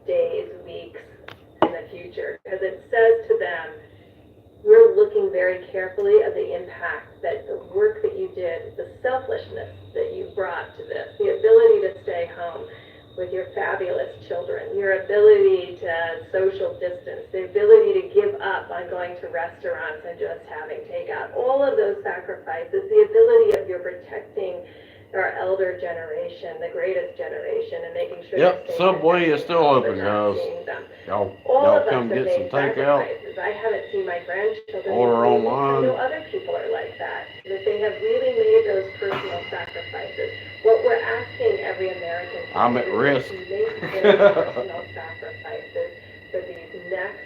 days, weeks in the future. Because it says to them, we're looking very carefully at the impact that the work that you did, the selflessness that you brought to this, the ability to stay home with your fabulous children, your ability to social distance, the ability to give up on going to restaurants and just having takeout, all of those sacrifices, the ability of your protecting our elder generation, the greatest generation, and making sure. Yep, they're safe Subway and is still healthy, open, we're not guys. seeing them. Y'all All of us come have get some made takeout. sacrifices. I haven't seen my grandchildren. Order I online. know other people are like that they have really made those personal sacrifices. What we're asking every American to I'm do at is risk. to make very personal sacrifices for these next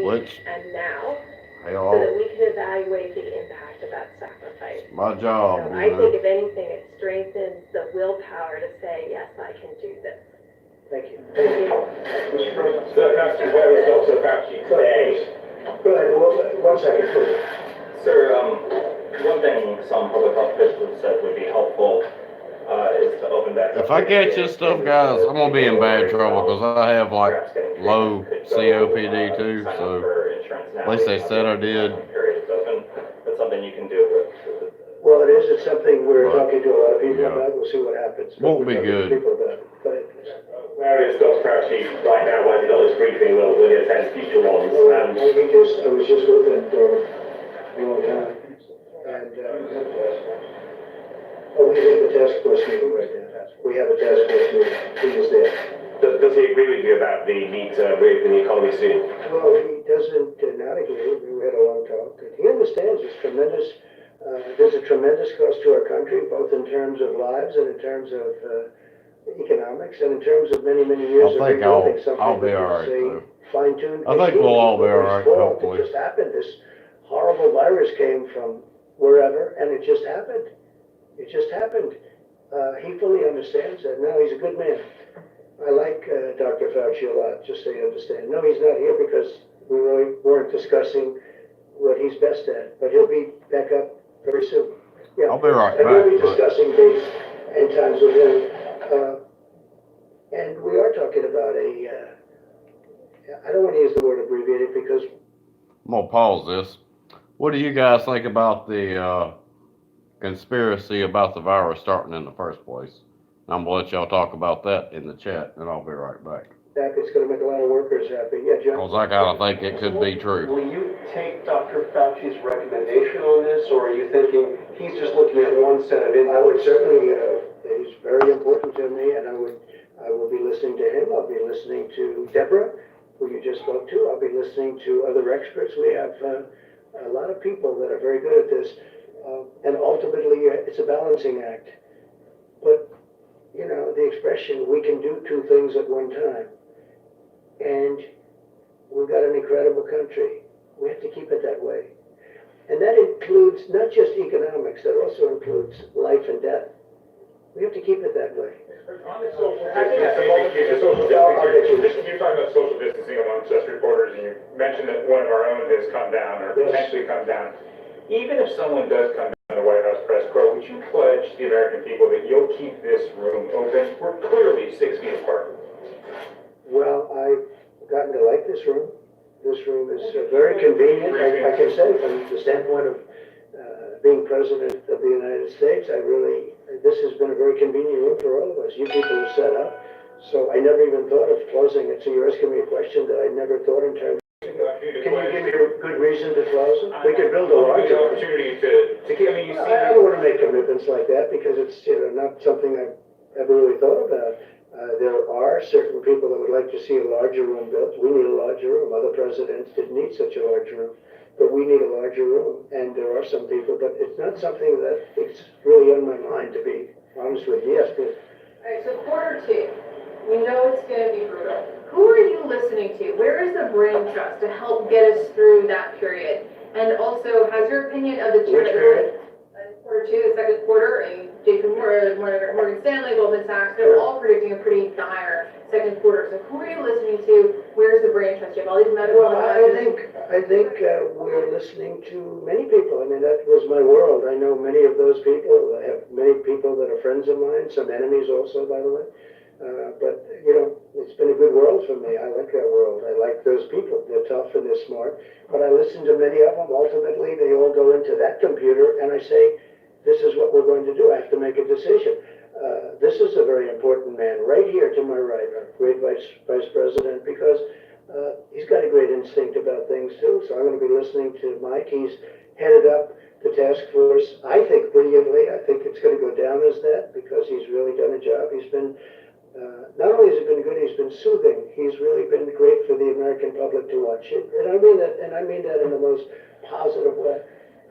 weeks and now, so that we can evaluate the impact of that sacrifice. My job, So you I know. think if anything, it strengthens the willpower to say, yes, I can do this. Thank you. Sir Fauci, where is Dr. Fauci today? Go ahead, 1 second, please. Sir, one thing some public health officials said would be helpful is to open back up. If I catch this stuff, guys, I'm gonna be in bad trouble because I have like low COPD too. So insurance now. At least they said I did. Period. So that's something you can do. Well, it is, it's something we're Right. talking to a lot of people Yeah. about, we'll see what happens. But Won't we're be talking to good. People about it. Go ahead, please. Where is Dr. Fauci right now? Why has he got this briefing? Will he attend future ones? I was just with him for a long time, and, we have a task force meeting right now. We have a task force meeting, he was there. Does he agree with you about the need to reopen the economy soon? Well, he doesn't, not agree, we had a long talk, and he understands there's a tremendous cost to our country, both in terms of lives and in terms of, economics, and in terms of many, many years I of think rebuilding something. I'll be that all was right, a though. Fine-tuned. I think we'll all be all right, hopefully. It just happened, this horrible virus came from wherever, and it just happened. It just happened. He fully understands that. No, he's a good man. I like Dr. Fauci a lot, just so you understand. No, he's not here because we really weren't discussing what he's best at, but he'll be back up very soon. Yeah. I'll be right And we'll be back, but- discussing dates and times with him. And we are talking about I don't want to use the word abbreviated because I'm gonna pause this. What do you guys think about the conspiracy about the virus starting in the first place? I'm gonna let y'all talk about that in the chat, and I'll be right back. that it's going to make a lot of workers happy. Yeah, John? Cause I kinda think it could be true. Will you take Dr. Fauci's recommendation on this, or are you thinking he's just looking at one set of I would inputs? certainly, he's very important to me, and I will be listening to him. I'll be listening to Deborah, who you just spoke to. I'll be listening to other experts. We have a lot of people that are very good at this. And ultimately, it's a balancing act. But, you know, the expression, we can do two things at one time. And we've got an incredible country. We have to keep it that way. And that includes not just economics, that also includes life and death. We have to keep it that way. On the social distancing, you're talking about social distancing amongst us reporters, and you mentioned that one of our own has come down, or Yes. potentially come down. Even if someone does come down to the White House press corps, would you pledge the American people that you'll keep this room open? We're clearly 6 feet apart. Well, I've gotten to like this room. This room is very convenient. I can say from the standpoint of being president of the United States, this has been a very convenient room for all of us. You people have set up. So I never even thought of closing it. So you're asking me a question that I never thought in terms. Can you give me a good reason to close it? We could build a larger one. Opportunity to keep, I mean, you see. I don't want to make commitments like that because it's, not something I've ever really thought about. There are certain people that would like to see a larger room built. We need a larger room. Other presidents didn't need such a large room, but we need a larger room. And there are some people, but it's not something that it's really on my mind, to be honest with you. Yes, but All right, so Q2, we know it's gonna be brutal. Who are you listening to? Where is the brain trust to help get us through that period? And also, has your opinion of the which period? Q2, the second quarter, and JP Morgan Stanley, Goldman Sachs, they're all predicting a pretty dire second quarter. So who are you listening to? Where's the brain trust? You have all these medical. Well, I think we're listening to many people. I mean, that was my world. I know many of those people. I have many people that are friends of mine, some enemies also, by the way. But, it's been a good world for me. I like that world. I like those people. They're tough and they're smart. But I listen to many of them. Ultimately, they all go into that computer and I say, this is what we're going to do. I have to make a decision. This is a very important man right here to my right, our great vice president, because he's got a great instinct about things too. So I'm going to be listening to Mike. He's headed up the task force, I think, brilliantly. I think it's going to go down as that because he's really done a job. He's been, not only has he been good, he's been soothing. He's really been great for the American public to watch it. And I mean that in the most positive way.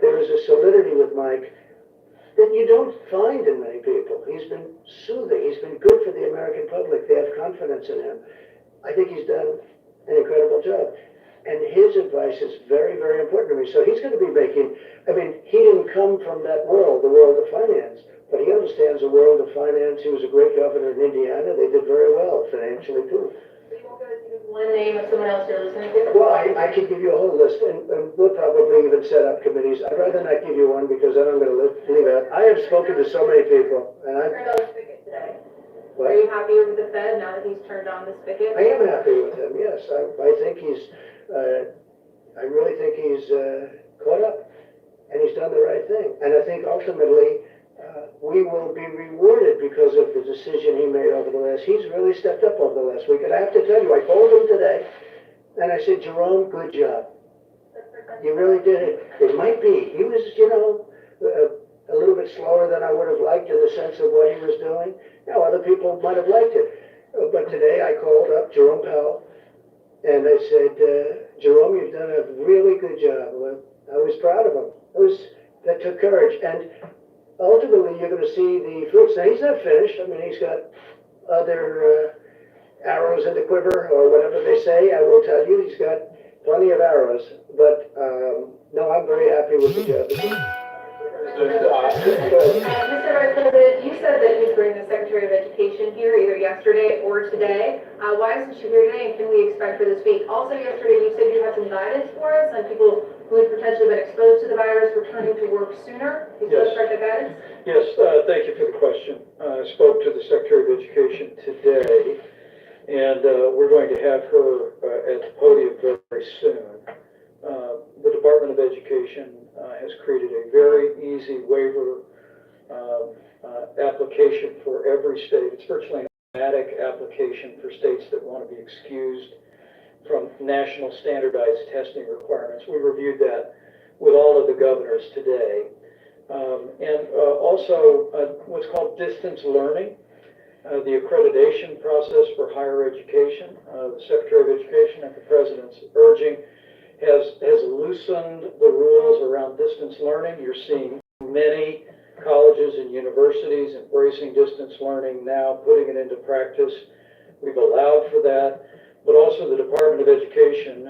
There is a solidity with Mike that you don't find in many people. He's been soothing. He's been good for the American public. They have confidence in him. I think he's done an incredible job. And his advice is very, very important to me. So he's going to be he didn't come from that world, the world of finance, but he understands the world of finance. He was a great governor in Indiana. They did very well financially too. So you won't go to one name of someone else you're listening to? Well, I could give you a whole list, and we'll probably even set up committees. I'd rather not give you one because then I'm going to leave out. I have spoken to so many people, and Turned on the spigot today. What? Are you happy with the Fed now that he's turned on the spigot? I am happy with him, yes. I think he's, I really he's caught up and he's done the right thing. And I think ultimately we will be rewarded because of the decision he made over the last. He's really stepped up over the last week. And I have to tell you, I called him today and I said, Jerome, good job. You really did it. It might be. He was, a little bit slower than I would have liked in the sense of what he was doing. Now, other people might have liked it. But today I called up Jerome Powell and I said, Jerome, you've done a really good job. I was proud of him. That took courage. And ultimately, you're going to see the fruits. Now, he's not finished. I mean, he's got other arrows in the quiver, or whatever they say. I will tell you, he's got plenty of arrows. But, no, I'm very happy with the job. Mr. Vice President, you said that you'd bring the Secretary of Education here either yesterday or today. Why isn't she here today, and can we expect her this week? Also, yesterday you said you had some guidance for us on people who had potentially been exposed to the virus returning to work sooner. Can you expect that guidance? Yes, thank you for the question. I spoke to the Secretary of Education today, and we're going to have her at the podium very soon. The Department of Education has created a very easy waiver application for every state. It's virtually an automatic application for states that want to be excused from national standardized testing requirements. We reviewed that with all of the governors today. And also what's called distance learning, the accreditation process for higher education. The Secretary of Education at the President's urging has loosened the rules around distance learning. You're seeing many colleges and universities embracing distance learning now, putting it into practice. We've allowed for that, but also the Department of Education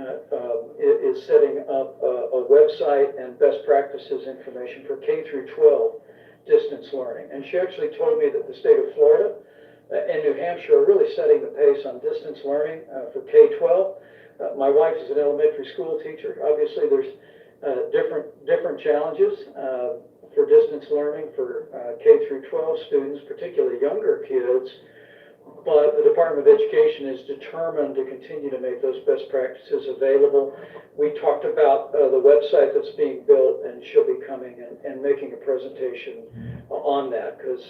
is setting up a website and best practices information for K through 12 distance learning. And she actually told me that the state of Florida and New Hampshire are really setting the pace on distance learning for K-12. My wife is an elementary school teacher. Obviously, there's different challenges for distance learning for K through 12 students, particularly younger kids. But the Department of Education is determined to continue to make those best practices available. We talked about the website that's being built, and she'll be coming and making a presentation on that, because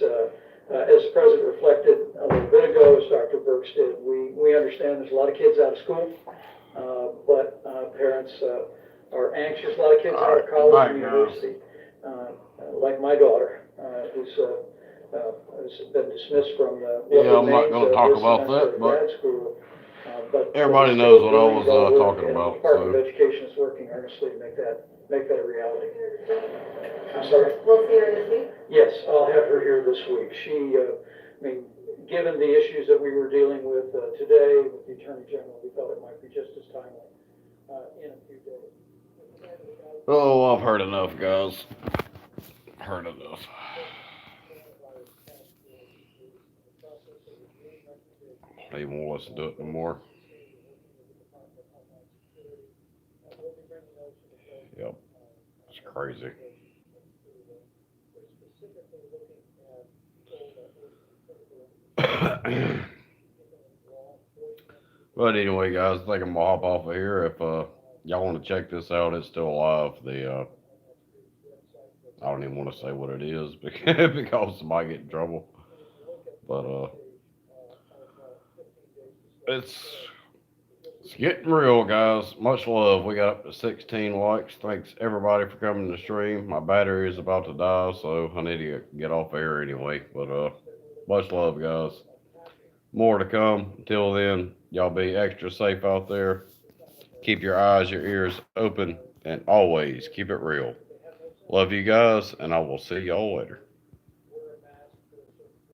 as the President reflected a little bit ago, as Dr. Birx did, we understand there's a lot of kids out of school, but parents are anxious. A lot of kids out of college and university, like my daughter, who's has been dismissed from the I'm not going to talk about that, but school, but everybody knows what I was talking about. The Department So. of Education is working earnestly to make that a reality. I'm sorry? We'll see her this week. Yes, I'll have her here this week. She, given the issues that we were dealing with today with the Attorney General, we thought it might be just as timely in a few days. Oh, I've heard enough, guys. Heard enough. I don't even want us to do it no more. Yep. It's crazy. But anyway, guys, I think I'm gonna hop off of here. If y'all want to check this out, it's still live. I don't even want to say what it is because somebody get in trouble. But it's getting real, guys. Much love. We got up to 16 likes. Thanks everybody for coming to the stream. My battery is about to die, so I need to get off air anyway. But much love, guys. More to come. Until then, y'all be extra safe out there. Keep your eyes, your ears open, and always keep it real. Love you guys, and I will see y'all later.